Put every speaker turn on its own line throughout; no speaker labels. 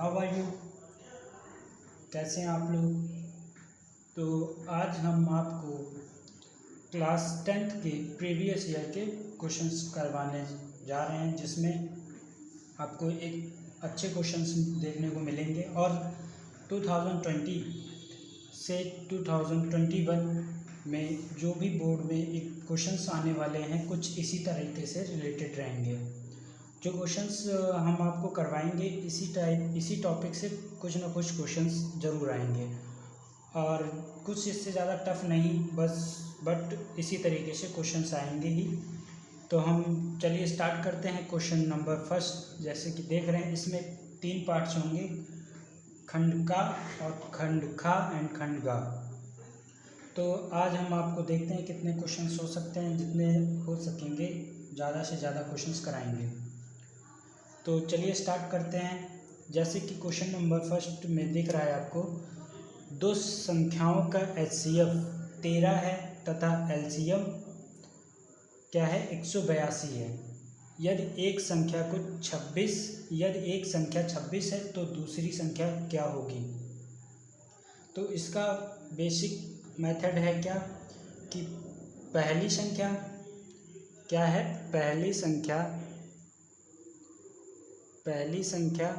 How are you. कैसे हैं आप लोग। तो आज हम आपको क्लास 10th के प्रीवियस ईयर के क्वेश्चंस करवाने जा रहे हैं, जिसमें आपको एक अच्छे क्वेश्चंस देखने को मिलेंगे और 2020 से 2021 में जो भी बोर्ड में एक क्वेश्चंस आने वाले हैं कुछ इसी तरीके से रिलेटेड रहेंगे। जो क्वेश्चंस हम आपको करवाएंगे इसी टॉपिक से कुछ ना कुछ क्वेश्चंस ज़रूर आएंगे और कुछ इससे ज़्यादा टफ नहीं, बट इसी तरीके से क्वेश्चंस आएंगे ही। तो हम चलिए स्टार्ट करते हैं। क्वेश्चन नंबर फर्स्ट, जैसे कि देख रहे हैं इसमें 3 पार्ट्स होंगे, खंड का और खंड खा एंड खंड गा। तो आज हम आपको देखते हैं कितने क्वेश्चंस हो सकते हैं, जितने हो सकेंगे ज़्यादा से ज़्यादा क्वेश्चंस कराएंगे। तो चलिए स्टार्ट करते हैं। जैसे कि क्वेश्चन नंबर फर्स्ट में दिख रहा है आपको, दो संख्याओं का HCF 13 है तथा LCM क्या है 182 है। यदि एक संख्या 26 है तो दूसरी संख्या क्या होगी। तो इसका बेसिक मेथड है क्या कि पहली संख्या क्या है, पहली संख्या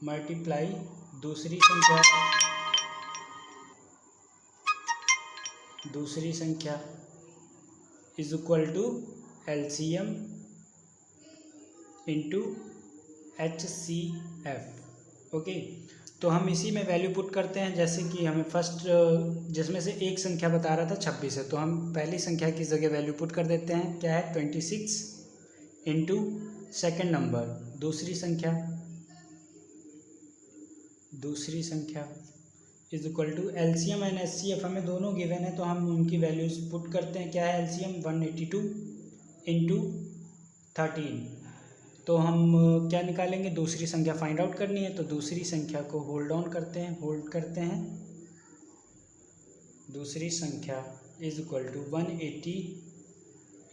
मल्टीप्लाई दूसरी संख्या is equal to LCM into HCF। Okay, तो हम इसी में वैल्यू पुट करते हैं। जैसे कि हमें फर्स्ट जिसमें से एक संख्या बता रहा था 26 है, तो हम पहली संख्या की जगह वैल्यू पुट कर देते हैं, क्या है 26 इंटू सेकेंड नंबर दूसरी संख्या is equal to LCM and HCF। हमें दोनों गिवन है तो हम उनकी वैल्यूज पुट करते हैं। क्या है LCM 182 इंटू 13। तो हम क्या निकालेंगे, दूसरी संख्या फाइंड आउट करनी है, तो दूसरी संख्या को होल्ड करते हैं। दूसरी संख्या इज इक्वल टू 180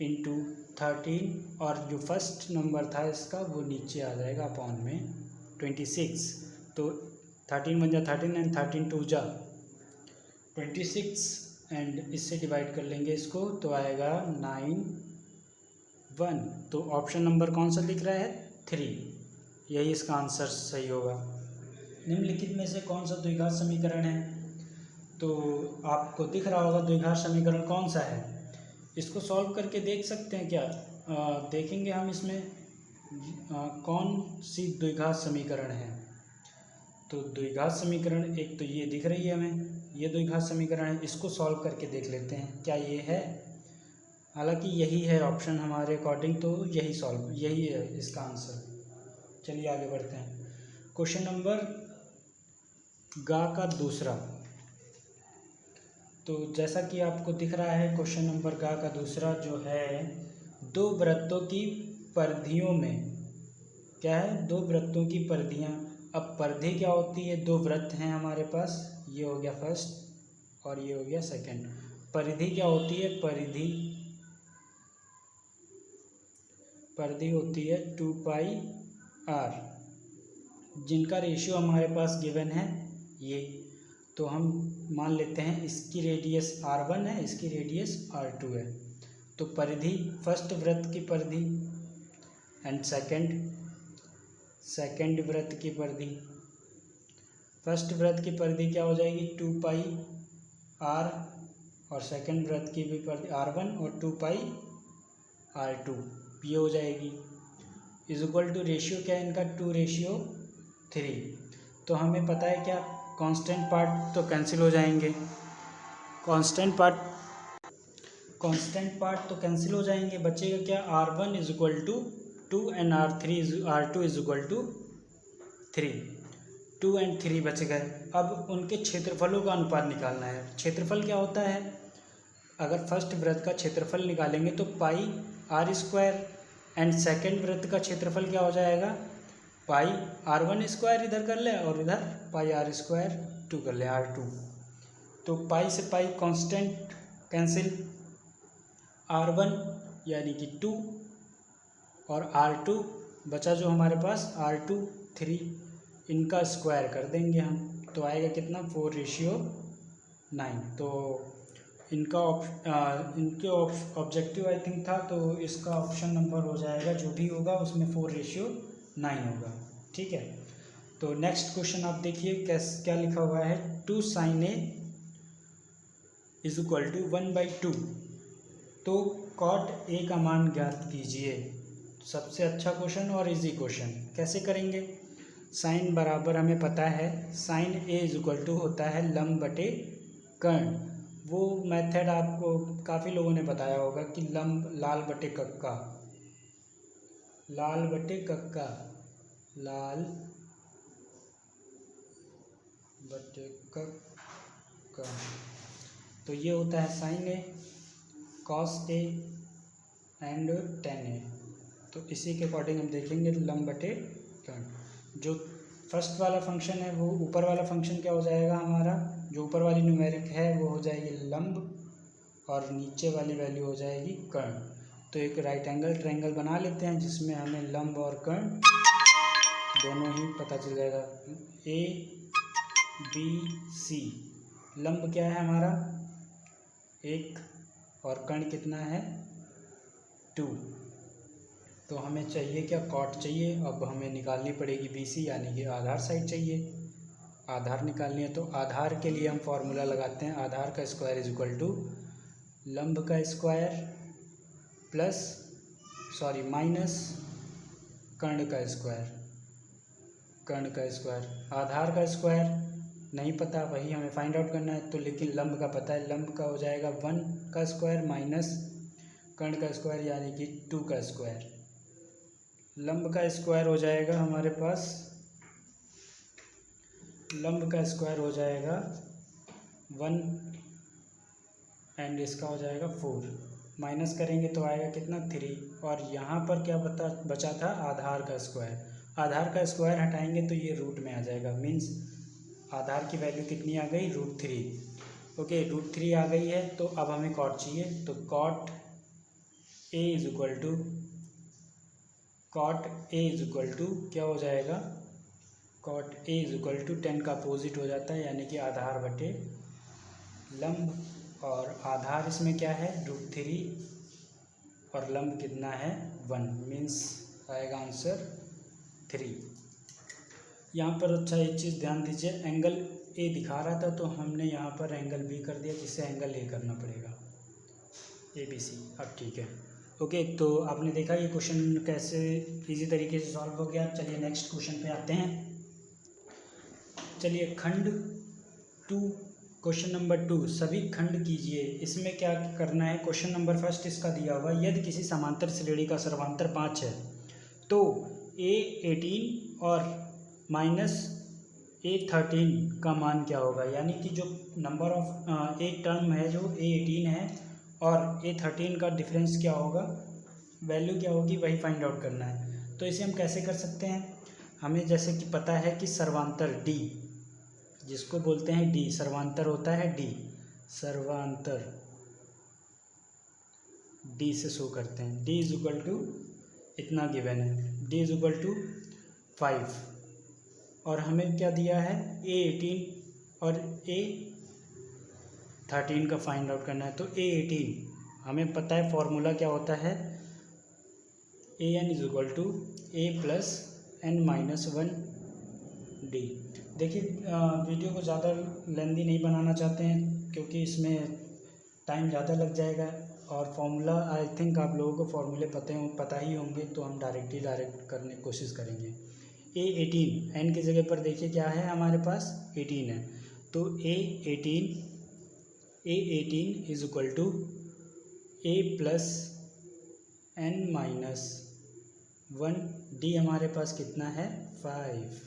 इंटू 13 और जो फर्स्ट नंबर था इसका वो नीचे आ जाएगा अपॉन में 26। तो 13 1 जा 13 एंड 13 2 जा 26 एंड इससे डिवाइड कर लेंगे इसको तो आएगा 9 1। तो ऑप्शन नंबर कौन सा दिख रहा है 3, यही इसका आंसर सही होगा। निम्नलिखित में से कौन सा द्विघात समीकरण है। तो आपको दिख रहा होगा द्विघात समीकरण कौन सा है, इसको सॉल्व करके देख सकते हैं क्या। देखेंगे हम इसमें कौन सी द्विघात समीकरण है। तो द्विघात समीकरण एक तो ये दिख रही है हमें, ये द्विघात समीकरण है, इसको सॉल्व करके देख लेते हैं क्या ये है। हालांकि यही है ऑप्शन हमारे अकॉर्डिंग, तो यही है इसका आंसर। चलिए आगे बढ़ते हैं। क्वेश्चन नंबर गा का दूसरा। तो जैसा कि आपको दिख रहा है क्वेश्चन नंबर गा का दूसरा जो है, दो वृत्तों की परिधियों में क्या है, दो वृत्तों की परिधियाँ। अब परिधि क्या होती है, दो वृत्त हैं हमारे पास, ये हो गया फर्स्ट और ये हो गया सेकंड। परिधि क्या होती है, परिधि होती है 2πr, जिनका रेशियो हमारे पास गिवन है ये। तो हम मान लेते हैं इसकी रेडियस R1 है, इसकी रेडियस R2 है। तो परिधि फर्स्ट वृत्त की परिधि एंड सेकंड वृत्त की परिधि। फर्स्ट वृत्त की परिधि क्या हो जाएगी 2πr और सेकंड वृत्त की भी परिधि R1 और 2πr2 ये हो जाएगी। इज इक्वल टू रेशियो क्या है इनका 2:3। तो हमें पता है क्या, कांस्टेंट पार्ट तो कैंसिल हो जाएंगे, कांस्टेंट पार्ट तो कैंसिल हो जाएंगे, बचेगा क्या R1 is equal to 2 and R2 is equal to 3। 2 और 3 बच गए। अब उनके क्षेत्रफलों का अनुपात निकालना है। क्षेत्रफल क्या होता है, अगर फर्स्ट वृत्त का क्षेत्रफल निकालेंगे तो πr² एंड सेकंड वृत्त का क्षेत्रफल क्या हो जाएगा πr1² इधर कर ले और इधर πr² 2 कर ले R2। तो पाई से पाई कांस्टेंट कैंसिल, R1 यानी कि 2 और R2 बचा जो हमारे पास R2 3, इनका स्क्वायर कर देंगे हम, तो आएगा कितना 4:9। तो इनका इनके ऑब्जेक्टिव आई थिंक था, तो इसका ऑप्शन नंबर हो जाएगा जो भी होगा उसमें 4:9 होगा। ठीक है, तो नेक्स्ट क्वेश्चन आप देखिए क्या लिखा हुआ है। 2 sin A = 1/2, तो cot A का मान ज्ञात कीजिए। सबसे अच्छा क्वेश्चन और इजी क्वेश्चन। कैसे करेंगे? साइन बराबर हमें पता है, साइन A = होता है लंब बटे कर्ण। वो मेथड आपको काफ़ी लोगों ने बताया होगा कि लंब लाल बटे कक्का, लाल बटे कक्का, लाल बटे कक्का। तो ये होता है sine A, cos A and tan A। तो इसी के अकॉर्डिंग हम देखेंगे लंब बटे कर्ण। जो फर्स्ट वाला फंक्शन है वो ऊपर वाला फंक्शन क्या हो जाएगा हमारा, जो ऊपर वाली न्यूमेरिक है वो हो जाएगी लंब और नीचे वाली वैल्यू हो जाएगी कर्ण। तो एक राइट एंगल ट्रायंगल बना लेते हैं जिसमें हमें लंब और कर्ण दोनों ही पता चल जाएगा। ABC, लंब क्या है हमारा 1 और कर्ण कितना है 2। तो हमें चाहिए क्या, कॉट चाहिए। अब हमें निकालनी पड़ेगी BC यानी कि आधार साइड चाहिए, आधार निकालनी है। तो आधार के लिए हम फॉर्मूला लगाते हैं, आधार का स्क्वायर = लंब का स्क्वायर प्लस माइनस कर्ण का स्क्वायर, कर्ण का स्क्वायर। आधार का स्क्वायर नहीं पता, वही हमें फाइंड आउट करना है। तो लेकिन लंब का पता है, लंब का हो जाएगा 1 का स्क्वायर माइनस कर्ण का स्क्वायर यानी कि 2 का स्क्वायर। लंब का स्क्वायर हो जाएगा हमारे पास, लंब का स्क्वायर हो जाएगा 1 एंड इसका हो जाएगा 4, माइनस करेंगे तो आएगा कितना 3। और यहाँ पर क्या बचा था, आधार का स्क्वायर। आधार का स्क्वायर हटाएंगे तो ये रूट में आ जाएगा, मीन्स आधार की वैल्यू कितनी आ गई √3। ओके, √3 आ गई है। तो अब हमें कॉट चाहिए, तो कॉट A = क्या हो जाएगा, कॉट A = tan का अपोजिट हो जाता है यानी कि आधार बटे लंब। और आधार इसमें क्या है √3 और लंब कितना है 1, मीन्स आएगा आंसर 3। यहाँ पर अच्छा एक चीज़ ध्यान दीजिए, एंगल A दिखा रहा था तो हमने यहाँ पर एंगल B कर दिया, जिससे एंगल A करना पड़ेगा ABC। अब ठीक है, ओके। तो आपने देखा ये क्वेश्चन कैसे इजी तरीके से सॉल्व हो गया। चलिए नेक्स्ट क्वेश्चन पे आते हैं। चलिए खंड 2, क्वेश्चन नंबर 2, सभी खंड कीजिए। इसमें क्या करना है, क्वेश्चन नंबर फर्स्ट इसका दिया हुआ, यदि किसी समांतर श्रेणी का सर्वांतर 5 है तो A18 और -A13 का मान क्या होगा। यानी कि जो नंबर ऑफ एक टर्म है जो A18 है और A13 का डिफरेंस क्या होगा, वैल्यू क्या होगी, वही फाइंड आउट करना है। तो इसे हम कैसे कर सकते हैं, हमें जैसे कि पता है कि सर्वांतर D, जिसको बोलते हैं D, सर्वांतर होता है D, सर्वांतर D से शो करते हैं। D = इतना गिवन है, D = 5 और हमें क्या दिया है A18 और A13 का फाइंड आउट करना है। तो A18 हमें पता है फॉर्मूला क्या होता है, AN = A + n-1 D। देखिए वीडियो को ज़्यादा लेंदी नहीं बनाना चाहते हैं क्योंकि इसमें टाइम ज़्यादा लग जाएगा और फॉर्मूला आई थिंक आप लोगों को फॉर्मूले पता ही होंगे, तो हम डायरेक्ट करने की कोशिश करेंगे। A18 n की जगह पर देखिए क्या है हमारे पास 18 है, तो A18 = A + n-1 D हमारे पास कितना है 5।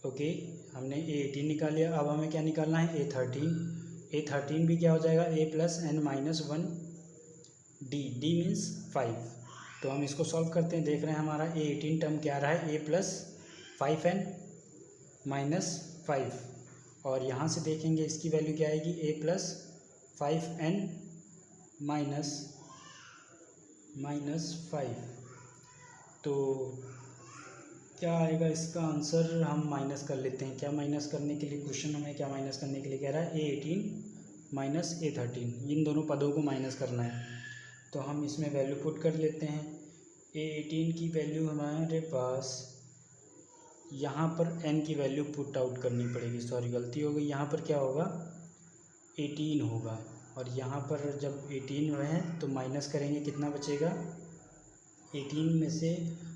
ओके, हमने A18 निकाल लिया। अब हमें क्या निकालना है A13 भी क्या हो जाएगा A + n-1 D, D means 5। तो हम इसको सॉल्व करते हैं, देख रहे हैं हमारा A18 टर्म क्या आ रहा है A + 5n - 5 और यहाँ से देखेंगे इसकी वैल्यू क्या आएगी A + 5n - 5। तो क्या आएगा इसका आंसर, हम माइनस कर लेते हैं। क्या माइनस करने के लिए, क्वेश्चन हमें क्या माइनस करने के लिए कह रहा है, A18 माइनस A13, इन दोनों पदों को माइनस करना है। तो हम इसमें वैल्यू पुट कर लेते हैं। A18 की वैल्यू हमारे पास, यहाँ पर n की वैल्यू पुट आउट करनी पड़ेगी, सॉरी गलती हो गई, यहाँ पर क्या होगा 18 होगा, और यहाँ पर जब 18 है तो माइनस करेंगे, कितना बचेगा, 18 में से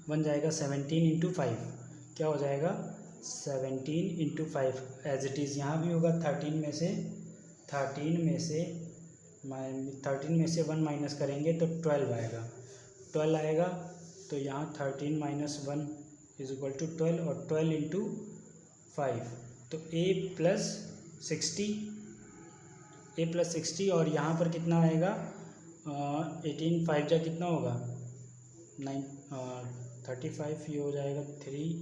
1 जाएगा 17 इंटू 5, क्या हो जाएगा 17 इंटू 5, एज इट इज़ यहाँ भी होगा 13 में से 1 माइनस करेंगे तो 12 आएगा, 12 आएगा, तो यहाँ 13 माइनस 1 इज इक्वल टू 12, और 12 इंटू 5 तो a प्लस 60, और यहाँ पर कितना आएगा 18 5 जा कितना होगा 35, ये हो जाएगा 3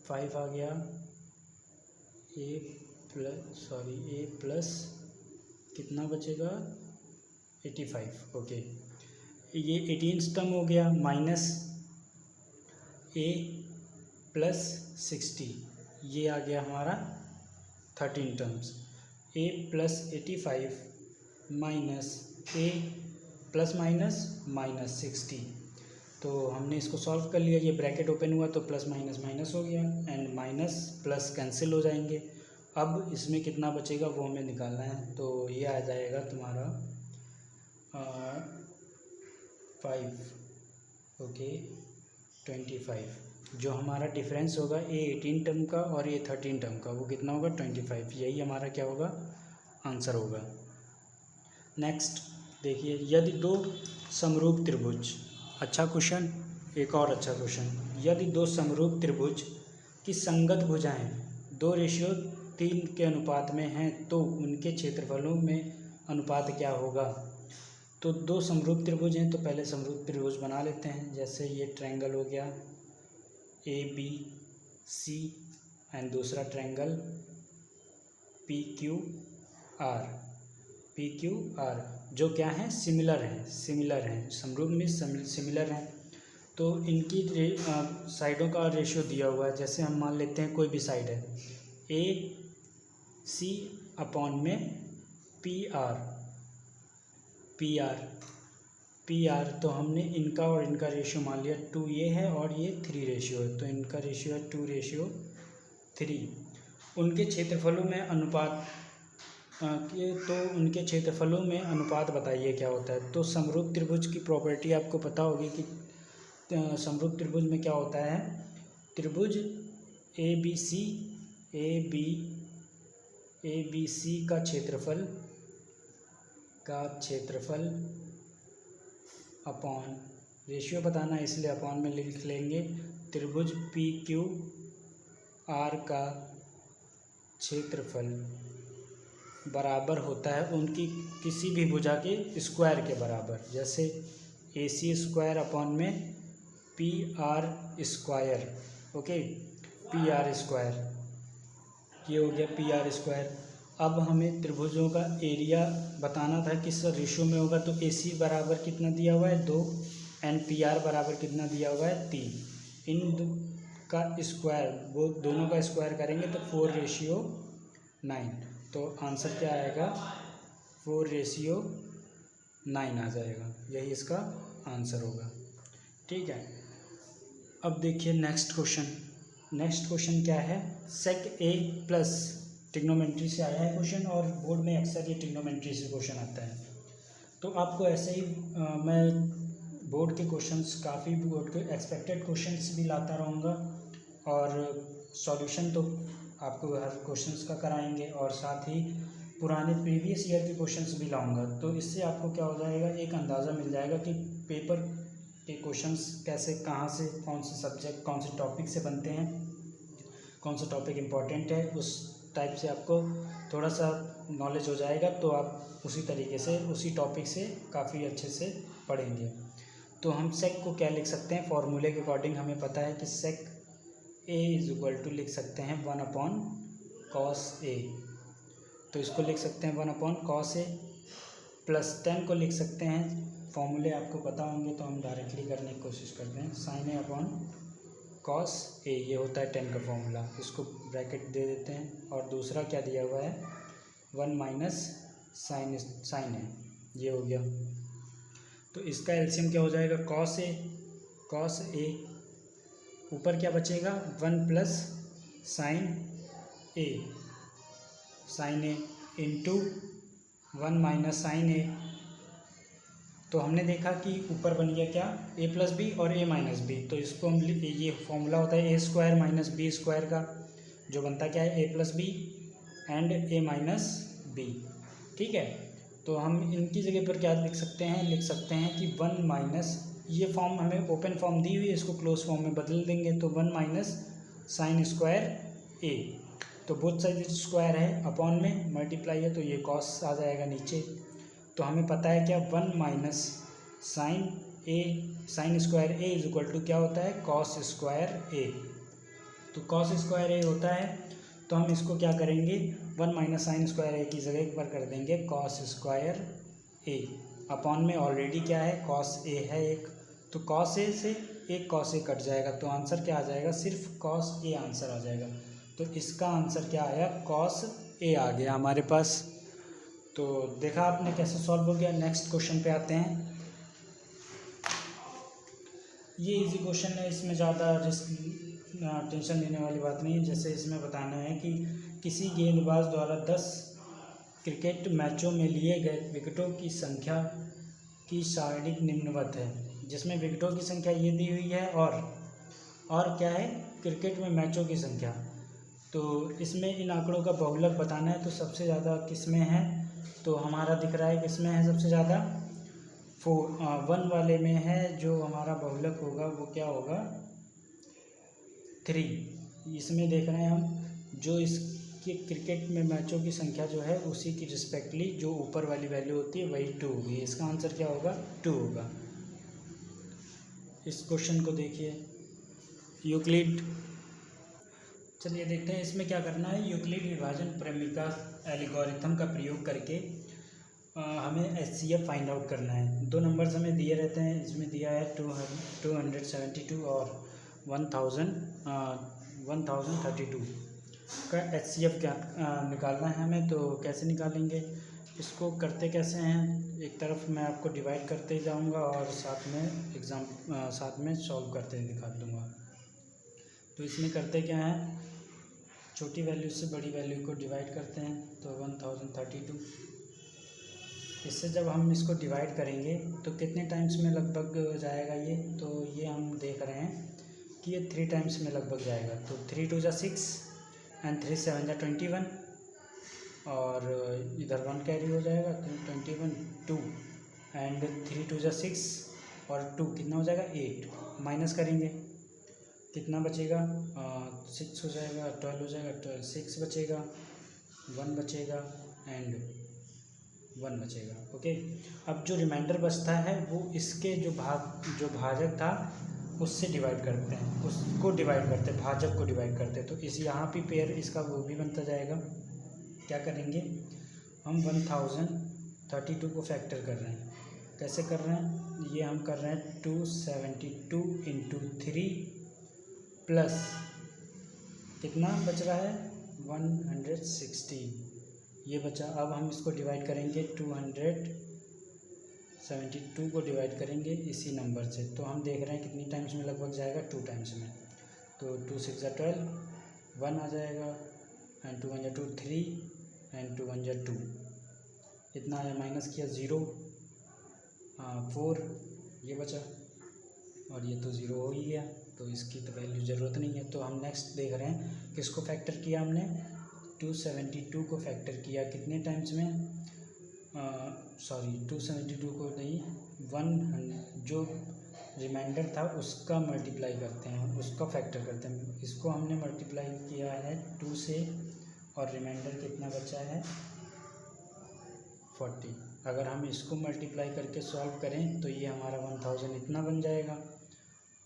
5 आ गया, a प्लस कितना बचेगा 85, ओके, ये 18 टर्म हो गया, माइनस a प्लस 60, ये आ गया हमारा 13 terms, a plus 85 minus a plus minus 60। तो हमने इसको सॉल्व कर लिया, ये ब्रैकेट ओपन हुआ तो प्लस माइनस हो गया, एंड माइनस प्लस कैंसिल हो जाएंगे। अब इसमें कितना बचेगा वो हमें निकालना है, तो ये आ जाएगा तुम्हारा 5, ओके 25, जो हमारा डिफरेंस होगा A18 टर्म का और A13 टर्म का, वो कितना होगा 25, यही हमारा क्या होगा आंसर होगा। नेक्स्ट देखिए, यदि दो समरूप त्रिभुज, अच्छा क्वेश्चन, एक और अच्छा क्वेश्चन, यदि दो समरूप त्रिभुज की संगत भुजाएं 2:3 के अनुपात में हैं तो उनके क्षेत्रफलों में अनुपात क्या होगा। तो दो समरूप त्रिभुज हैं, तो पहले समरूप त्रिभुज बना लेते हैं। जैसे ये ट्रायंगल हो गया ABC एंड दूसरा ट्रायंगल PQR, जो क्या है सिमिलर हैं, समरूप में सिमिलर हैं। तो इनकी साइडों का रेशियो दिया हुआ है। जैसे हम मान लेते हैं कोई भी साइड है AC अपॉन में PR, तो हमने इनका और इनका रेशियो मान लिया 2 ये है और ये 3 रेशियो है, तो इनका रेशियो है 2:3। उनके क्षेत्रफलों में अनुपात बताइए क्या होता है। तो समरूप त्रिभुज की प्रॉपर्टी आपको पता होगी कि समरूप त्रिभुज में क्या होता है, त्रिभुज ABC का क्षेत्रफल अपॉन, रेशियो बताना है इसलिए अपॉन में लिख लेंगे, त्रिभुज PQR का क्षेत्रफल बराबर होता है उनकी किसी भी भुजा के स्क्वायर के बराबर। जैसे AC स्क्वायर अपॉन में PR square, okay PR square, ये हो गया PR स्क्वायर। अब हमें त्रिभुजों का एरिया बताना था किस रेशियो में होगा, तो AC बराबर कितना दिया हुआ है 2 एंड PR बराबर कितना दिया हुआ है 3, इन का स्क्वायर, वो दोनों का स्क्वायर करेंगे तो 4:9, तो आंसर क्या आएगा 4:9 आ जाएगा, यही इसका आंसर होगा। ठीक है, अब देखिए नेक्स्ट क्वेश्चन क्या है, सेक A प्लस, ट्रिग्नोमेट्री से आया है क्वेश्चन और बोर्ड में अक्सर ये ट्रिग्नोमेट्री से क्वेश्चन आता है। तो आपको ऐसे ही मैं बोर्ड के क्वेश्चंस, काफ़ी बोर्ड के एक्सपेक्टेड क्वेश्चंस भी लाता रहूँगा और सॉल्यूशन तो आपको हर क्वेश्चंस का कराएंगे, और साथ ही पुराने प्रीवियस ईयर के क्वेश्चंस भी लाऊंगा। तो इससे आपको क्या हो जाएगा, एक अंदाज़ा मिल जाएगा कि पेपर के क्वेश्चंस कैसे, कहाँ से, कौन से सब्जेक्ट, कौन से टॉपिक से बनते हैं, कौन सा टॉपिक इम्पॉर्टेंट है, उस टाइप से आपको थोड़ा सा नॉलेज हो जाएगा। तो आप उसी तरीके से, उसी टॉपिक से काफ़ी अच्छे से पढ़ेंगे। तो हम सेक को क्या लिख सकते हैं, फॉर्मूले के अकॉर्डिंग हमें पता है कि सेक A इज इक्वल टू लिख सकते हैं 1/cos A, तो इसको लिख सकते हैं 1/cos A, प्लस 10 को लिख सकते हैं, फॉर्मूले आपको पता होंगे तो हम डायरेक्टली करने की कोशिश करते हैं, sin A/cos कॉस ए, ये होता है 10 का फॉर्मूला, इसको ब्रैकेट दे देते हैं। और दूसरा क्या दिया हुआ है 1 माइनस साइन ए, ये हो गया। तो इसका एलसीएम क्या हो जाएगा कॉस ए, ऊपर क्या बचेगा 1 प्लस साइन ए इंटू 1 माइनस साइन ए। तो हमने देखा कि ऊपर बन गया क्या ए प्लस बी और ए माइनस बी, तो इसको हम ये फॉर्मूला होता है A square minus B square का, जो बनता क्या है A plus B and A minus B. ठीक है, तो हम इनकी जगह पर क्या लिख सकते हैं कि 1 माइनस, ये फॉर्म हमें ओपन फॉर्म दी हुई है, इसको क्लोज फॉर्म में बदल देंगे, तो 1 माइनस साइन स्क्वायर ए, तो बोथ साइड स्क्वायर है, अपॉन में मल्टीप्लाई है, तो ये कॉस आ जाएगा नीचे। तो हमें पता है क्या 1 minus sine square A is equal to क्या होता है कॉस स्क्वायर ए। तो कॉस स्क्वायर ए होता है, तो हम इसको क्या करेंगे 1 माइनस साइन स्क्वायर ए की जगह पर कर देंगे कॉस स्क्वायर ए, अपॉन में ऑलरेडी क्या है कॉस ए है एक, तो कॉस ए से एक कॉस ए कट जाएगा, तो आंसर क्या आ जाएगा सिर्फ कॉस ए आंसर आ जाएगा। तो इसका आंसर क्या आया कॉस ए आ गया हमारे पास। तो देखा आपने कैसे सॉल्व हो गया। नेक्स्ट क्वेश्चन पे आते हैं। ये इजी क्वेश्चन है, इसमें ज़्यादा टेंशन लेने वाली बात नहीं है। जैसे इसमें बताना है कि किसी गेंदबाज द्वारा 10 क्रिकेट मैचों में लिए गए विकेटों की संख्या की सारणी निम्नवत है, जिसमें विकेटों की संख्या ये दी हुई है और क्या है क्रिकेट में मैचों की संख्या। तो इसमें इन आंकड़ों का बहुलक बताना है, तो सबसे ज़्यादा किसमें है, तो हमारा दिख रहा है किसमें है सबसे ज़्यादा 1 वाले में है, जो हमारा बहुलक होगा वो क्या होगा 3। इसमें देख रहे हैं हम जो इसके क्रिकेट में मैचों की संख्या जो है उसी की रिस्पेक्टली जो ऊपर वाली वैल्यू होती है वही 2 होगी। इसका आंसर क्या होगा 2 होगा। इस क्वेश्चन को देखिए यूक्लिड, चलिए देखते हैं इसमें क्या करना है। यूक्लिड विभाजन प्रमेय एल्गोरिथम का प्रयोग करके हमें HCF फाइंड आउट करना है। 2 नंबर्स हमें दिए रहते हैं, इसमें दिया है 272 और 1032 का HCF क्या निकालना है हमें। तो कैसे निकालेंगे इसको, करते कैसे हैं, एक तरफ मैं आपको डिवाइड करते जाऊंगा और साथ में सॉल्व करते दिखा दूंगा। तो इसमें करते क्या है, छोटी वैल्यू से बड़ी वैल्यू को डिवाइड करते हैं, तो 1032। इससे जब हम इसको डिवाइड करेंगे तो कितने टाइम्स में लगभग जाएगा ये, तो ये हम देख रहे हैं कि ये 3 टाइम्स में लगभग जाएगा। तो 3 2 जा 6 एंड 3 7 जा 21 और इधर 1 कैरी हो जाएगा, 21 2 एंड 3 2 जा 6 और 2 कितना हो जाएगा 8। माइनस करेंगे कितना बचेगा 6 हो जाएगा, 12 हो जाएगा, 12 6 बचेगा, 1 बचेगा एंड 1 बचेगा। ओके, अब जो रिमाइंडर बचता है वो इसके जो भाजक था उससे डिवाइड करते हैं, उसको डिवाइड करते हैं, भाजक को डिवाइड करते हैं। तो इस यहाँ पे पेयर इसका वो भी बनता जाएगा। क्या करेंगे हम 1032 को फैक्टर कर रहे हैं। कैसे कर रहे हैं, ये हम कर रहे हैं 272 इंटू 3 प्लस कितना बच रहा है 116 ये बचा। अब हम इसको डिवाइड करेंगे 272 को डिवाइड करेंगे इसी नंबर से। तो हम देख रहे हैं कितनी टाइम्स में लगभग जाएगा 2 टाइम्स में। तो 2 6 जा 12 1 आ जाएगा एंड 2 1 जा 2 3 एंड 2 1 जा 2 इतना आया, माइनस किया 0 4 ये बचा और ये तो 0 हो ही गया, तो इसकी तो वैल्यू ज़रूरत नहीं है। तो हम नेक्स्ट देख रहे हैं किसको फैक्टर किया हमने 272 को फैक्टर किया कितने टाइम्स में, 272 को नहीं 1 जो रिमाइंडर था उसका मल्टीप्लाई करते हैं, उसका फैक्टर करते हैं। इसको हमने मल्टीप्लाई किया है 2 से और रिमाइंडर कितना बचा है 40। अगर हम इसको मल्टीप्लाई करके सॉल्व करें तो ये हमारा 1000 इतना बन जाएगा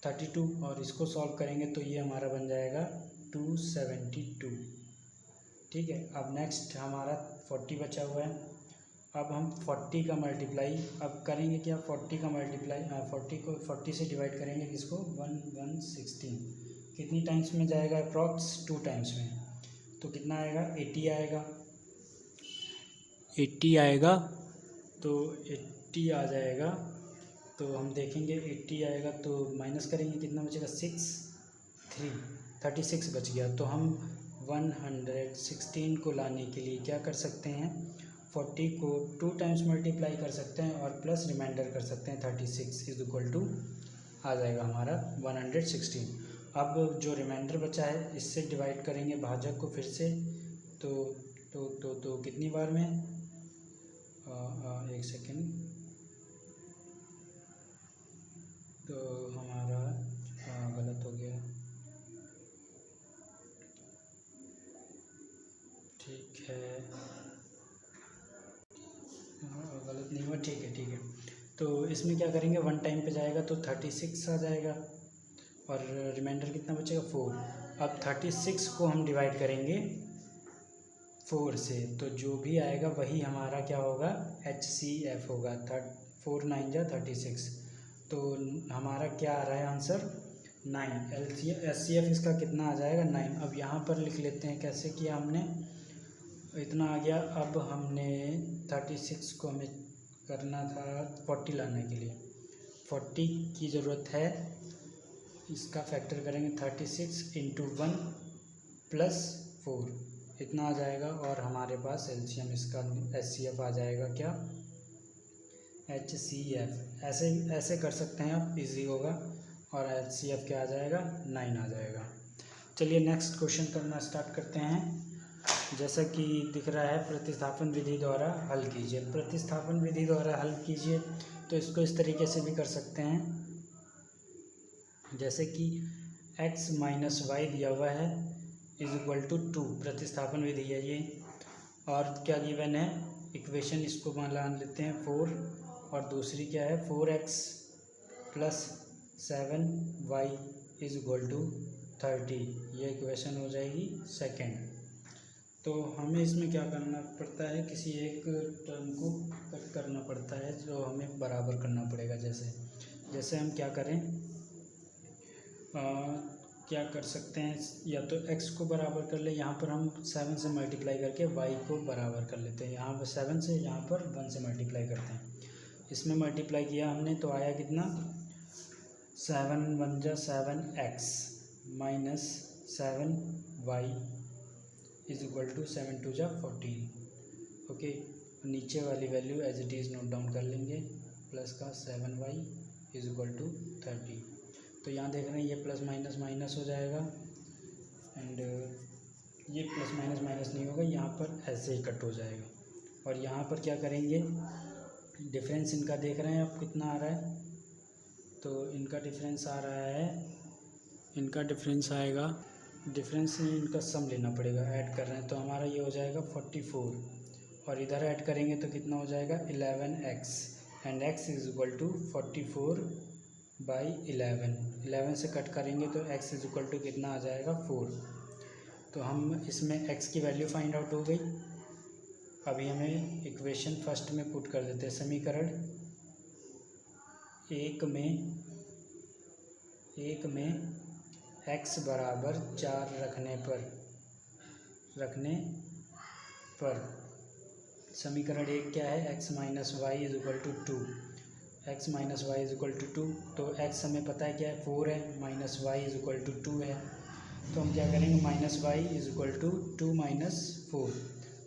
32 और इसको सॉल्व करेंगे तो ये हमारा बन जाएगा 272। ठीक है, अब नेक्स्ट हमारा 40 बचा हुआ है। अब हम 40 का मल्टीप्लाई अब करेंगे क्या, 40 का मल्टीप्लाई 40 को 40 से डिवाइड करेंगे किसको 116 कितनी टाइम्स में जाएगा, अप्रॉक्स 2 टाइम्स में, तो कितना आएगा 80 आएगा, 80 आएगा। तो 80 आ जाएगा, तो हम देखेंगे 80 आएगा तो माइनस करेंगे, कितना बचेगा 36 बच गया। तो हम 116 को लाने के लिए क्या कर सकते हैं, 40 को 2 टाइम्स मल्टीप्लाई कर सकते हैं और प्लस रिमाइंडर कर सकते हैं 36 इज इक्वल टू आ जाएगा हमारा 116। अब जो रिमाइंडर बचा है इससे डिवाइड करेंगे भाजक को फिर से, तो कितनी बार में, एक सेकेंड, तो हमारा गलत हो गया, ठीक है, गलत नहीं हुआ, ठीक है। तो इसमें क्या करेंगे, 1 टाइम पे जाएगा तो 36 आ जाएगा और रिमाइंडर कितना बचेगा 4। अब 36 को हम डिवाइड करेंगे 4 से, तो जो भी आएगा वही हमारा क्या होगा, HCF होगा। 4 9 जा 36, तो हमारा क्या आ रहा है आंसर 9। HCF इसका कितना आ जाएगा 9। अब यहाँ पर लिख लेते हैं कैसे किया हमने, इतना आ गया। अब हमने 36 को हमें करना था 40 लाने के लिए, 40 की ज़रूरत है, इसका फैक्टर करेंगे 36 इंटू 1 प्लस 4, इतना आ जाएगा। और हमारे पास एलसीएम इसका HCF आ जाएगा क्या, HCF। ऐसे कर सकते हैं आप, इजी होगा। और HCF क्या आ जाएगा 9 आ जाएगा। चलिए नेक्स्ट क्वेश्चन करना स्टार्ट करते हैं। जैसा कि दिख रहा है, प्रतिस्थापन विधि द्वारा हल कीजिए। प्रतिस्थापन विधि द्वारा हल कीजिए, तो इसको इस तरीके से भी कर सकते हैं, जैसे कि x माइनस वाई दिया हुआ है इज इक्वल टू 2, प्रतिस्थापन विधि है ये। और क्या गिवन है इक्वेशन, इसको मान लेते हैं 4, और दूसरी क्या है 4x plus 7y is equal to 30, ये इक्वेशन हो जाएगी सेकेंड। तो हमें इसमें क्या करना पड़ता है, किसी एक टर्म को कट करना पड़ता है जो हमें बराबर करना पड़ेगा। जैसे हम क्या करें, क्या कर सकते हैं, या तो x को बराबर कर ले, यहाँ पर हम 7 से मल्टीप्लाई करके y को बराबर कर लेते हैं। यहाँ पर 7 से, यहाँ पर 1 से मल्टीप्लाई करते हैं। इसमें मल्टीप्लाई किया हमने तो आया कितना, 7 1 जा 7x minus 7y is equal to 7 2 जा 14। ओके, नीचे वाली value as it is note down कर लेंगे, प्लस का 7y इज इक्वल टू 30। तो यहाँ देख रहे हैं ये प्लस माइनस माइनस हो जाएगा, एंड ये प्लस माइनस माइनस नहीं होगा, यहाँ पर ऐसे ही कट हो जाएगा। और यहाँ पर क्या करेंगे, डिफरेंस इनका देख रहे हैं आप कितना आ रहा है, तो इनका डिफरेंस आ रहा है, इनका डिफरेंस आएगा, डिफरेंस में इनका सम लेना पड़ेगा, ऐड कर रहे हैं तो हमारा ये हो जाएगा 44, और इधर ऐड करेंगे तो कितना हो जाएगा 11x, and x is equal to 44/11 से कट करेंगे तो x इज इक्वल टू कितना आ जाएगा 4। तो हम इसमें x की वैल्यू फाइंड आउट हो गई। अभी हमें इक्वेशन फर्स्ट में पुट कर देते हैं, समीकरण 1 में x बराबर 4 रखने पर समीकरण 1 क्या है, x minus y is equal to 2, x minus y is equal to 2। तो x हमें पता है क्या है 4 है, minus y is equal to 2 है, तो हम क्या करेंगे minus y is equal to 2 minus 4,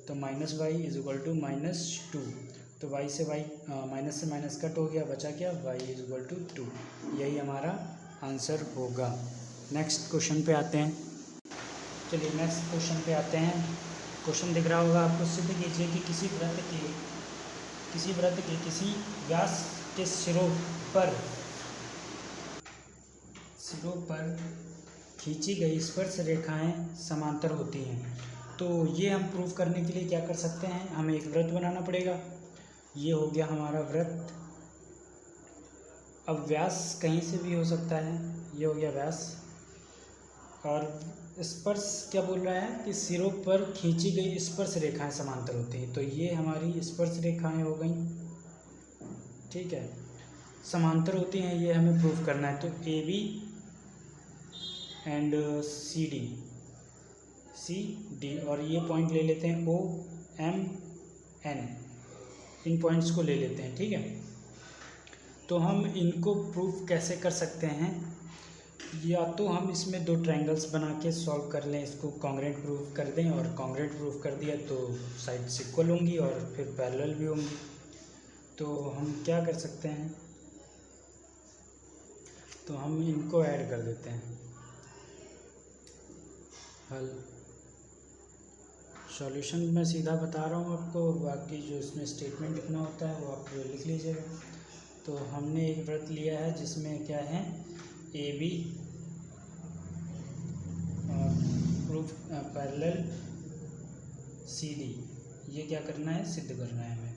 तो minus y is equal to -2। तो y से y माइनस से माइनस कट हो गया, बचा क्या y इज इक्वल टू 2, यही हमारा आंसर होगा। नेक्स्ट क्वेश्चन पे आते हैं। चलिए नेक्स्ट क्वेश्चन पे आते हैं। क्वेश्चन दिख रहा होगा आपको, सिद्ध कीजिए कि किसी वृत्त के किसी व्यास के सिरों पर खींची गई स्पर्श रेखाएं समांतर होती हैं। तो ये हम प्रूव करने के लिए क्या कर सकते हैं, हमें एक वृत्त बनाना पड़ेगा। ये हो गया हमारा वृत्त। अब व्यास कहीं से भी हो सकता है, ये हो गया व्यास। और स्पर्श क्या बोल रहा है कि सिरों पर खींची गई स्पर्श रेखाएं समांतर होती हैं, तो ये हमारी स्पर्श रेखाएं हो गई, ठीक है, समांतर होती हैं, ये हमें प्रूव करना है। तो एंड सी डी, और ये पॉइंट ले लेते हैं ओ एम एन, इन पॉइंट्स को ले लेते हैं। ठीक है, तो हम इनको प्रूफ कैसे कर सकते हैं, या तो हम इसमें दो ट्रायंगल्स बना के सॉल्व कर लें, इसको कॉन्ग्रुएंट प्रूफ कर दें, और कॉन्ग्रुएंट प्रूफ कर दिया तो साइड्स इक्वल होंगी और फिर पैरेलल भी होंगी। तो हम क्या कर सकते हैं, तो हम इनको ऐड कर देते हैं। हल सॉल्यूशन मैं सीधा बता रहा हूँ आपको, बाकी जो इसमें स्टेटमेंट लिखना होता है वो आप लिख लीजिएगा। तो हमने एक वृत्त लिया है जिसमें क्या है, A B proof parallel C D, ये क्या करना है, सिद्ध करना है, हमें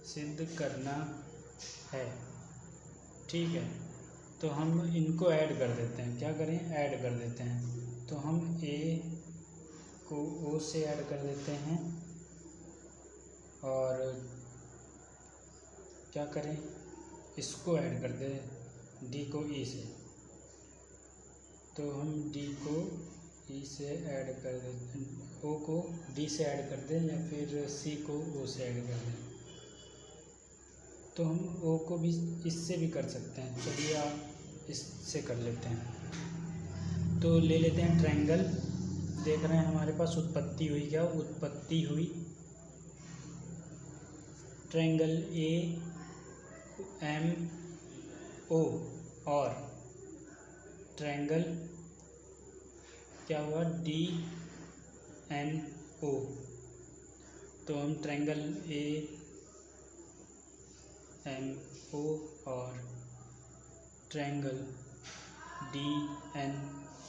सिद्ध करना है। ठीक है, तो हम इनको ऐड कर देते हैं, क्या करें, ऐड कर देते हैं। तो हम ए को ओ से ऐड कर देते हैं, और क्या करें, इसको ऐड कर दें डी को ई से। तो हम डी को ई से ऐड कर दें, ओ को डी से ऐड कर दें, या फिर सी को ओ से ऐड कर दें। तो हम ओ को भी इससे भी कर सकते हैं, चलिए आप इससे कर लेते हैं। तो ले लेते हैं ट्रायंगल, देख रहे हैं हमारे पास उत्पत्ति हुई, क्या उत्पत्ति हुई, ट्रायंगल ए एम ओ और ट्रायंगल क्या हुआ, डी एन ओ। तो हम ट्रायंगल ए एम ओ और ट्रायंगल डी एन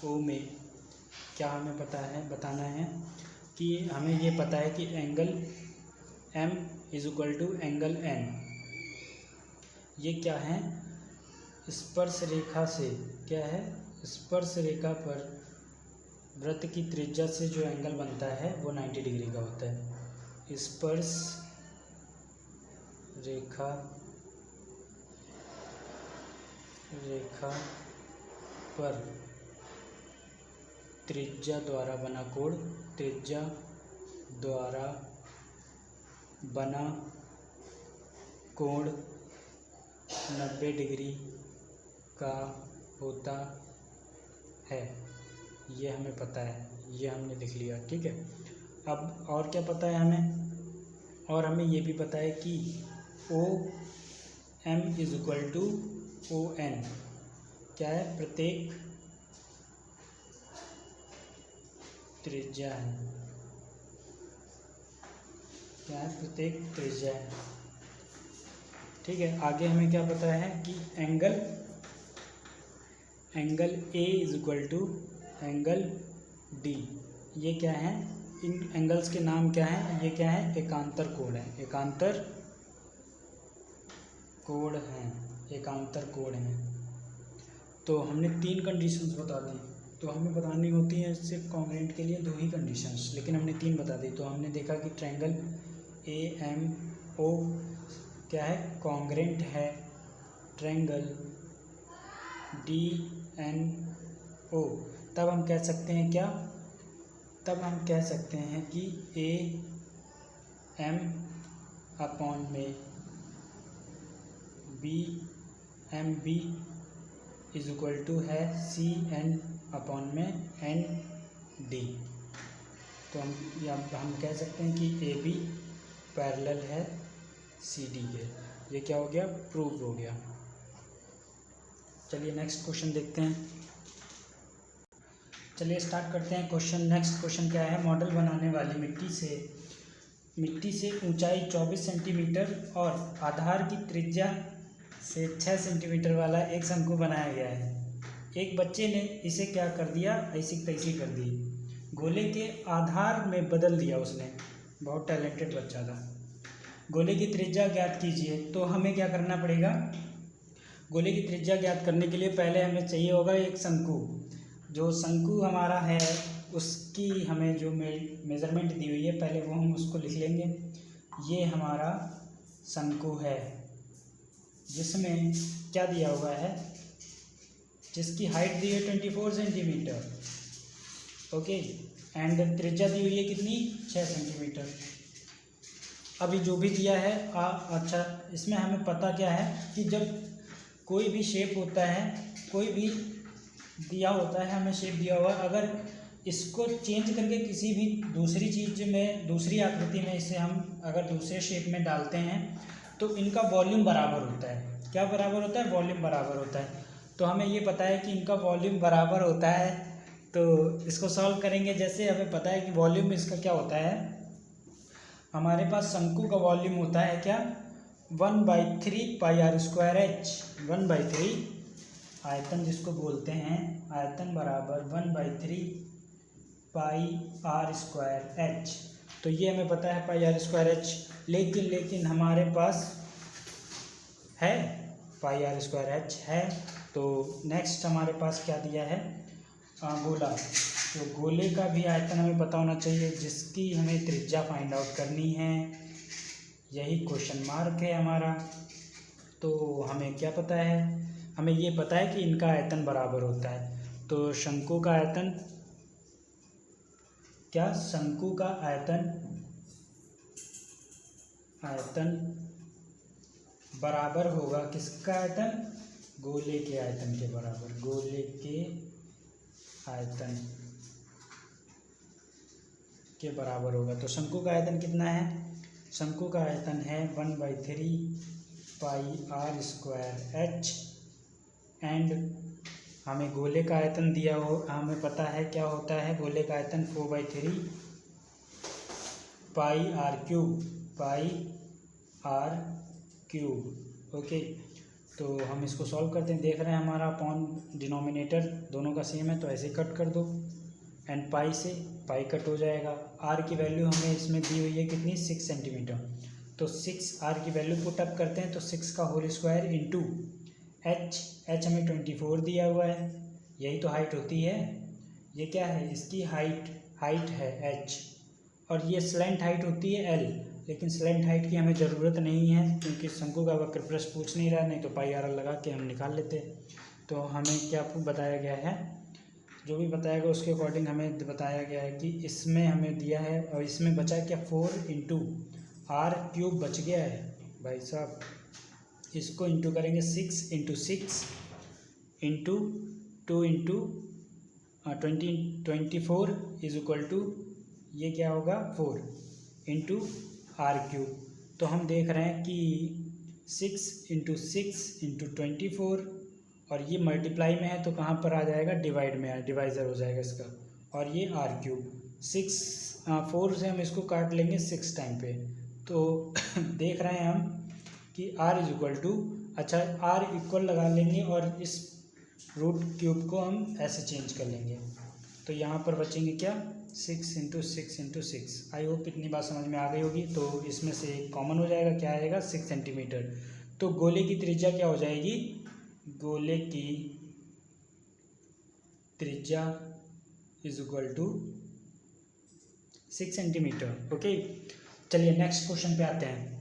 ओ में क्या हमें बताना है कि हमें ये पता है कि angle M is equal to angle N, ये क्या है, स्पर्श रेखा से, क्या है, स्पर्श रेखा पर वृत्त की त्रिज्या से जो एंगल बनता है वो 90 डिग्री का होता है। स्पर्श रेखा पर त्रिज्या द्वारा बना कोण, त्रिज्या द्वारा बना कोण 90 डिग्री का होता है, ये हमें पता है, ये हमने लिख लिया। ठीक है, अब और क्या पता है हमें, और हमें ये भी पता है कि O M is equal to O N, क्या है, प्रत्येक त्रिज्या है, क्या है, प्रत्येक त्रिज्या है। ठीक है, आगे हमें क्या पता है कि angle A is equal to angle D, ये क्या है, इन एंगल्स के नाम क्या है, ये क्या है, एकांतर कोण है, एकांतर कोण है, एकांतर कोण है। तो हमने 3 कंडीशंस बता दी, तो हमें बतानी होती है सिर्फ कॉन्ग्रुएंट के लिए 2 ही कंडीशंस, लेकिन हमने 3 बता दी। तो हमने देखा कि ट्रायंगल ए एम ओ क्या है, कॉन्ग्रुएंट है ट्रायंगल डी एन ओ। तब हम कह सकते हैं क्या, तब हम कह सकते हैं कि ए एम अपॉन में B M B is equal to है सी एन अपॉन में एन डी। तो हम कह सकते हैं कि ए बी पैरेलल है सी डी के, ये क्या हो गया, प्रूव हो गया। चलिए नेक्स्ट क्वेश्चन देखते हैं, चलिए स्टार्ट करते हैं क्वेश्चन। नेक्स्ट क्वेश्चन क्या है, मॉडल बनाने वाली मिट्टी से ऊंचाई 24 सेंटीमीटर और आधार की त्रिज्या से 6 सेंटीमीटर वाला एक शंकु बनाया गया है। एक बच्चे ने इसे क्या कर दिया, ऐसी तैसी कर दी, गोले के आधार में बदल दिया उसने, बहुत टैलेंटेड बच्चा था। गोले की त्रिज्या ज्ञात कीजिए। तो हमें क्या करना पड़ेगा, गोले की त्रिज्या ज्ञात करने के लिए पहले हमें चाहिए होगा एक शंकु। जो शंकु हमारा है उसकी हमें जो मेजरमेंट दी हुई है पहले वो हम उसको लिख लेंगे। ये हमारा शंकु है जिसमें क्या दिया हुआ है, जिसकी हाइट दी है 24 सेंटीमीटर, ओके, एंड त्रिज्या दी हुई है कितनी, 6 सेंटीमीटर। अभी जो भी दिया है अच्छा, इसमें हमें पता क्या है कि जब कोई भी शेप होता है, कोई भी दिया होता है, हमें शेप दिया हुआ, अगर इसको चेंज करके किसी भी दूसरी चीज़ में, दूसरी आकृति में इसे हम अगर दूसरे शेप में डालते हैं तो इनका वॉल्यूम बराबर होता है। क्या बराबर होता है, वॉल्यूम बराबर होता है। तो हमें ये पता है कि इनका वॉल्यूम बराबर होता है, तो इसको सॉल्व करेंगे। जैसे हमें पता है कि वॉल्यूम इसका क्या होता है, हमारे पास शंकु का वॉल्यूम होता है क्या, 1/3 पाई आर स्क्वायर एच। 1/3 आयतन जिसको बोलते हैं, आयतन बराबर 1/3 पाई आर स्क्वायर एच। तो ये हमें पता है पाई आर स्क्वायर एच, लेकिन हमारे पास है पाई आर स्क्वायर एच है। तो नेक्स्ट हमारे पास क्या दिया है, गोला। तो गोले का भी आयतन हमें पता होना चाहिए, जिसकी हमें त्रिज्या फाइंड आउट करनी है। यही क्वेश्चन मार्क है हमारा। तो हमें क्या पता है, हमें ये पता है कि इनका आयतन बराबर होता है। तो शंकु का आयतन क्या, शंकु का आयतन बराबर होगा किसका आयतन, गोले के आयतन के बराबर। गोले के आयतन के बराबर होगा। तो शंकु का आयतन कितना है, शंकु का आयतन है 1/3 पाई आर स्क्वायर एच, एंड हमें गोले का आयतन दिया हो, हमें पता है क्या होता है गोले का आयतन, 4/3 पाई आर क्यूब, ओके। तो हम इसको सॉल्व करते हैं। देख रहे हैं हमारा अपॉन डिनोमिनेटर दोनों का सेम है, तो ऐसे कट कर दो, एंड पाई से पाई कट हो जाएगा। आर की वैल्यू हमें इसमें दी हुई है कितनी, 6 सेंटीमीटर। तो 6 आर की वैल्यू पुट अप करते हैं, तो 6 का होल स्क्वायर इंटू एच हमें 24 दिया हुआ है, यही तो हाइट होती है। ये क्या है, इसकी हाइट है एच, और ये स्लैंट हाइट होती है एल। लेकिन स्लैंट हाइट की हमें ज़रूरत नहीं है, क्योंकि शंकु का वक्र प्रश्न पूछ नहीं रहा, नहीं तो पाई आर लगा के हम निकाल लेते। तो हमें क्या बताया गया है, जो भी बताया गया उसके अकॉर्डिंग हमें बताया गया है कि इसमें हमें दिया है, और इसमें बचा क्या, 4 इंटू आर क्यूब बच गया है भाई साहब। इसको इंटू करेंगे 6 into 6 into 2 into 24 is equal to, ये क्या होगा, 4 इंटू आर क्यूब। तो हम देख रहे हैं कि 6 इंटू 6 इंटू 24, और ये मल्टीप्लाई में है तो कहाँ पर आ जाएगा, डिवाइड में, डिवाइज़र हो जाएगा इसका, और ये आर क्यूब। 4 से हम इसको काट लेंगे 6 टाइम पे, तो देख रहे हैं हम कि r इज इक्वल टू, अच्छा r इक्वल लगा लेंगे और इस रूट क्यूब को हम ऐसे चेंज कर लेंगे। तो यहाँ पर बचेंगे क्या, 6 इंटू 6 इंटू 6। आई होप इतनी बात समझ में आ गई होगी। तो इसमें से एक कॉमन हो जाएगा, क्या आएगा, 6 सेंटीमीटर। तो गोले की त्रिज्या क्या हो जाएगी, गोले की त्रिज्या is equal to 6 centimetre, okay. चलिए नेक्स्ट क्वेश्चन पे आते हैं।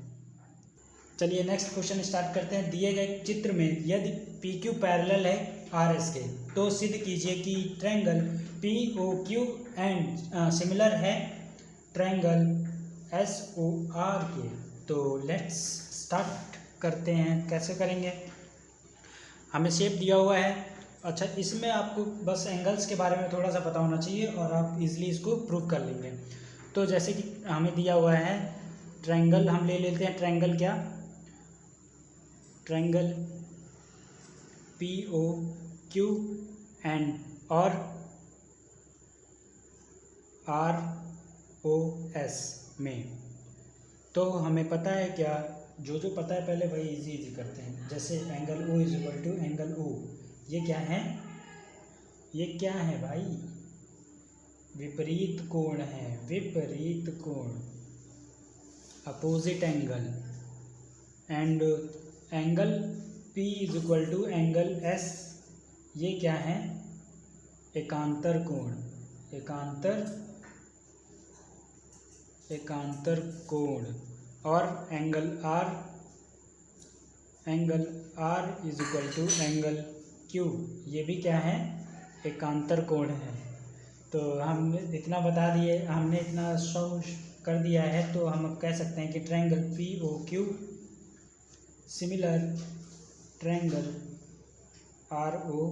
चलिए नेक्स्ट क्वेश्चन स्टार्ट करते हैं। दिए गए चित्र में यदि पी क्यू पैरेलल है आर एस के, तो सिद्ध कीजिए कि triangle P O Q and similar है ट्रायंगल एस ओ आर के। तो लेट्स स्टार्ट करते हैं। कैसे करेंगे, हमें शेप दिया हुआ है। अच्छा, इसमें आपको बस एंगल्स के बारे में थोड़ा सा पता होना चाहिए और आप इजीली इसको प्रूव कर लेंगे। तो जैसे कि हमें दिया हुआ है ट्रायंगल, हम ले लेते हैं ट्रायंगल, क्या, triangle P O Q and और आर ओ एस में। तो हमें पता है क्या, जो पता है पहले वही इजी करते हैं। जैसे angle O is equal to angle O, ये क्या है, ये क्या है भाई, विपरीत कोण है, विपरीत कोण, opposite angle. And angle P is equal to angle S, ये क्या है, एकांतर कोण, एकांतर कोण। और angle R is equal to angle Q, ये भी क्या है, एकांतर कोण है। तो हम इतना बता दिए, हमने इतना शो कर दिया है, तो हम अब कह सकते हैं कि triangle P O Q similar triangle R O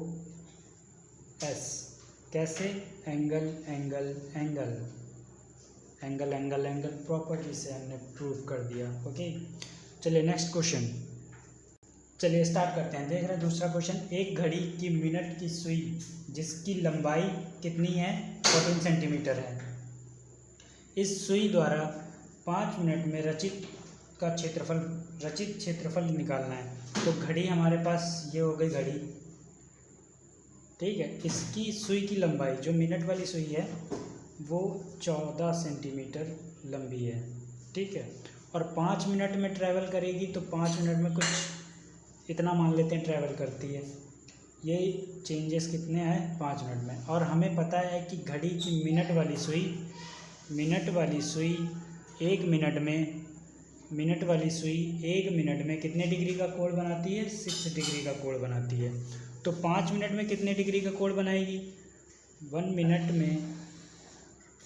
S. कैसे, angle angle angle angle angle angle property से हमने प्रूव कर दिया। ओके, चलिए नेक्स्ट क्वेश्चन, चलिए स्टार्ट करते हैं। देख रहे हैं दूसरा क्वेश्चन, एक घड़ी की मिनट की सुई जिसकी लंबाई कितनी है, 14 सेंटीमीटर है। इस सुई द्वारा 5 मिनट में रचित क्षेत्रफल निकालना है। तो घड़ी हमारे पास ये हो गई घड़ी, ठीक है। इसकी सुई की लंबाई, जो मिनट वाली सुई है, वो 14 सेंटीमीटर लंबी है, ठीक है। और 5 मिनट में ट्रैवल करेगी, तो 5 मिनट में कुछ इतना मान लेते हैं ट्रैवल करती है। ये चेंजेस कितने हैं, 5 मिनट में। और हमें पता है कि घड़ी की मिनट वाली सुई 1 मिनट में कितने डिग्री का कोण बनाती है, 6 डिग्री का कोण बनाती है। तो 5 मिनट में कितने डिग्री का कोण बनाएगी, 1 मिनट में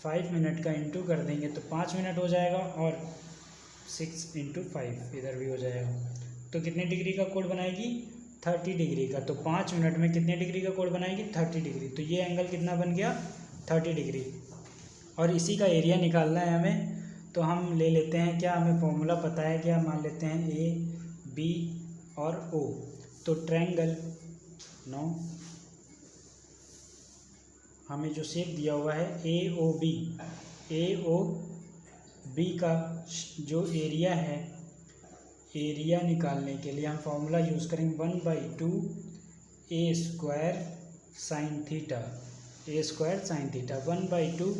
5 मिनट का इंटू कर देंगे तो 5 मिनट हो जाएगा, और 6 × 5 इधर भी हो जाएगा। तो कितने डिग्री का कोण बनाएगी, 30 डिग्री का। तो 5 मिनट में कितने डिग्री का कोण बनाएगी, 30 डिग्री। तो ये एंगल कितना बन गया, 30 डिग्री। और इसी का एरिया निकालना है हमें, तो हम ले लेते हैं क्या, हमें फॉर्मूला पता है क्या, मान लेते हैं ए बी और ओ। तो ट्रायंगल हमें जो शेप दिया हुआ है ए ओ बी का जो एरिया है, एरिया निकालने के लिए हम फॉर्मूला यूज़ करेंगे 1/2 ए स्क्वायर साइन थीटा। 1/2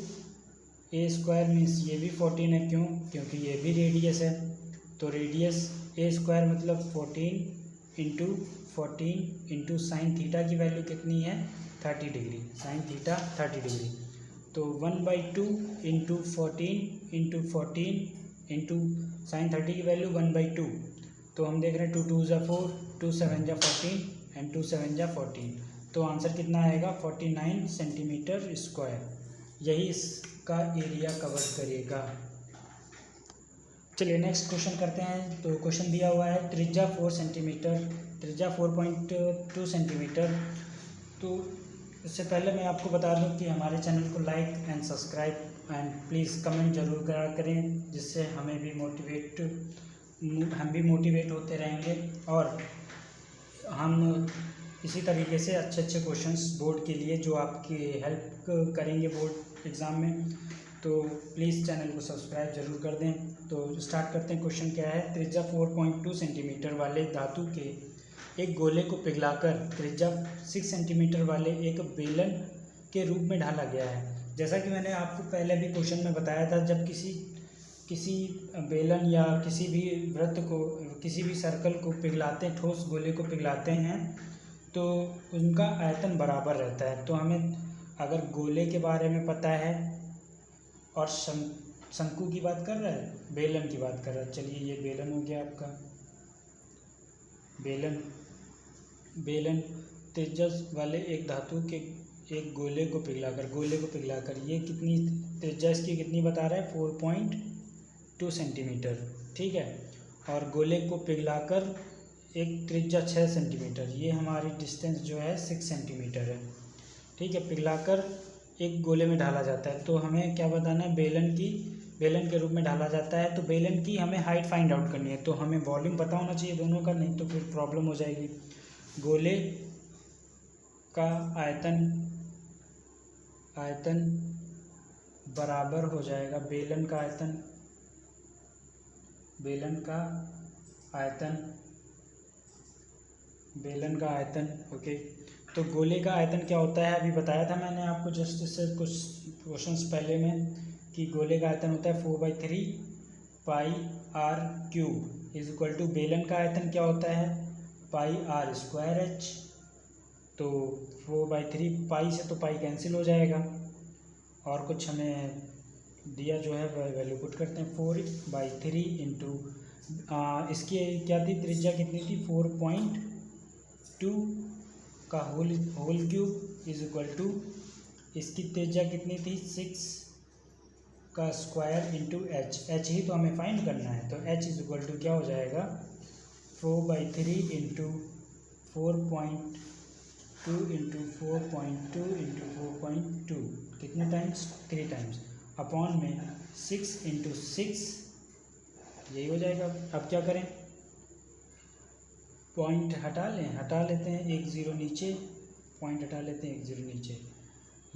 ए स्क्वायर मीन्स ये भी 14 है, क्यों, क्योंकि ये भी रेडियस है। तो रेडियस ए स्क्वायर मतलब 14 इंटू साइन थीटा की वैल्यू कितनी है, 30 डिग्री, साइन थीटा 30 डिग्री। तो 1/2 इंटू 14 इंटू साइन 30 की वैल्यू 1/2। तो हम देख रहे हैं 2 2 = 4, 2 7 = 14 एंड 2 7 = 14। तो आंसर कितना आएगा, 49 सेंटीमीटर स्क्वायर। यही इसका एरिया कवर करेगा। चलिए नेक्स्ट क्वेश्चन करते हैं। तो क्वेश्चन दिया हुआ है त्रिज्या 4.2 सेंटीमीटर। तो इससे पहले मैं आपको बता दूं कि हमारे चैनल को like and subscribe and please comment ज़रूर करें, जिससे हम भी मोटिवेट होते रहेंगे, और हम इसी तरीके से अच्छे क्वेश्चंस बोर्ड के लिए जो आपकी हेल्प करेंगे बोर्ड एग्ज़ाम में। तो प्लीज़ चैनल को सब्सक्राइब जरूर कर दें। तो स्टार्ट करते हैं। क्वेश्चन क्या है, त्रिज्या 4.2 सेंटीमीटर वाले धातु के एक गोले को पिघलाकर त्रिज्या 6 सेंटीमीटर वाले एक बेलन के रूप में ढाला गया है। जैसा कि मैंने आपको पहले भी क्वेश्चन में बताया था, जब किसी बेलन या किसी भी वृत्त को, किसी भी सर्कल को पिघलाते, ठोस गोले को पिघलाते हैं, तो उनका आयतन बराबर रहता है। तो हमें अगर गोले के बारे में पता है और शंकु की बात कर रहा है, बेलन की बात कर रहा है। चलिए ये बेलन हो गया आपका, बेलन त्रिज्या वाले एक धातु के एक गोले को पिघलाकर ये कितनी त्रिज्या इसकी कितनी बता रहा है, 4.2 सेंटीमीटर, ठीक है। और गोले को पिघलाकर एक त्रिज्या 6 सेंटीमीटर, ये हमारी डिस्टेंस जो है 6 सेंटीमीटर है, ठीक है। पिघलाकर एक गोले में ढाला जाता है। तो हमें क्या बताना है, बेलन के रूप में ढाला जाता है। तो बेलन की हमें हाइट फाइंड आउट करनी है। तो हमें वॉल्यूम पता होना चाहिए दोनों का, नहीं तो फिर प्रॉब्लम हो जाएगी। गोले का आयतन बराबर हो जाएगा बेलन का आयतन, ओके। तो गोले का आयतन क्या होता है, अभी बताया था मैंने आपको जस्ट इससे कुछ क्वेश्चंस पहले में, कि गोले का आयतन होता है 4/3 πr³ इज इक्वल टू बेलन का आयतन क्या होता है, πr²h। तो 4/3 पाई से तो पाई कैंसिल हो जाएगा, और कुछ हमें दिया जो है वैल्यू पुट करते हैं। 4/3 इंटू इसकी क्या थी, त्रिज्या कितनी थी, 4.2 का whole cube is equal to, इसकी त्रिज्या कितनी थी 6 का स्क्वायर इंटू एच ही तो हमें फाइंड करना है। तो एच इज इक्वल टू क्या हो जाएगा 4/3 इंटू 4.2 इंटू 4.2 इंटू 4.2 कितने टाइम्स 3 टाइम्स अपॉन में 6 इंटू 6, यही हो जाएगा। अब क्या करें, पॉइंट हटा लेते हैं, 1 0 नीचे, पॉइंट हटा लेते हैं, 1 0 नीचे,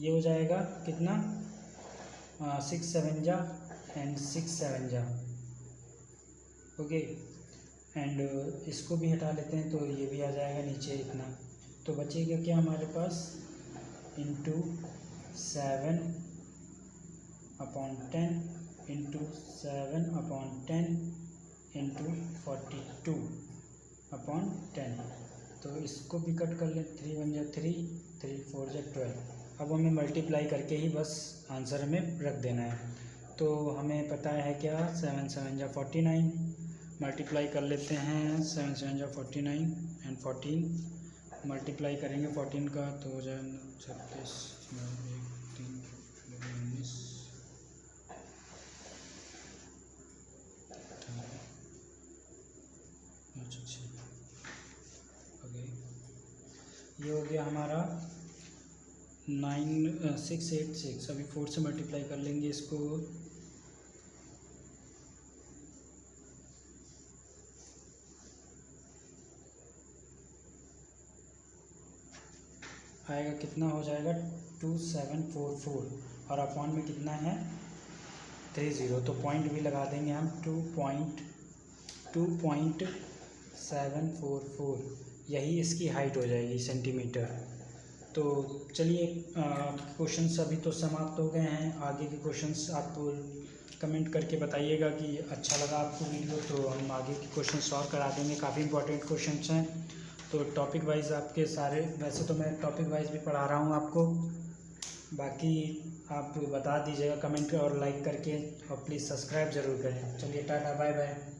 ये हो जाएगा कितना 6 7 जा एंड 6 7 जा, ओके। एंड इसको भी हटा लेते हैं तो ये भी आ जाएगा नीचे इतना। तो बचेगा क्या हमारे पास इंटू 7/10 इंटू 7/10 इंटू 42/10। तो इसको भी कट कर लें, 3 1 जा 3, 3 4 जा 12। अब हमें मल्टीप्लाई करके ही बस आंसर हमें रख देना है। तो हमें पता है क्या 7 7 जा 49, मल्टीप्लाई कर लेते हैं, 7 7 जा 49 एंड 14 मल्टीप्लाई करेंगे 14 का तो हो जाए 36 19 ओके। ये हो गया हमारा 686। अभी 4 से मल्टीप्लाई कर लेंगे इसको, आएगा कितना हो जाएगा 2744 और अपॉन में कितना है 30, तो पॉइंट भी लगा देंगे हम 2.744, यही इसकी हाइट हो जाएगी सेंटीमीटर। तो चलिए क्वेश्चंस अभी तो समाप्त हो गए हैं, आगे के क्वेश्चंस आप कमेंट करके बताइएगा कि अच्छा लगा आपको वीडियो, तो हम आगे के क्वेश्चंस और करा देंगे। काफ़ी इंपॉर्टेंट क्वेश्चंस हैं, तो टॉपिक वाइज आपके सारे, वैसे तो मैं टॉपिक वाइज भी पढ़ा रहा हूँ आपको, बाकी आप बता दीजिएगा कमेंट और लाइक करके, और प्लीज़ सब्सक्राइब ज़रूर करें। चलिए टाटा बाय बाय।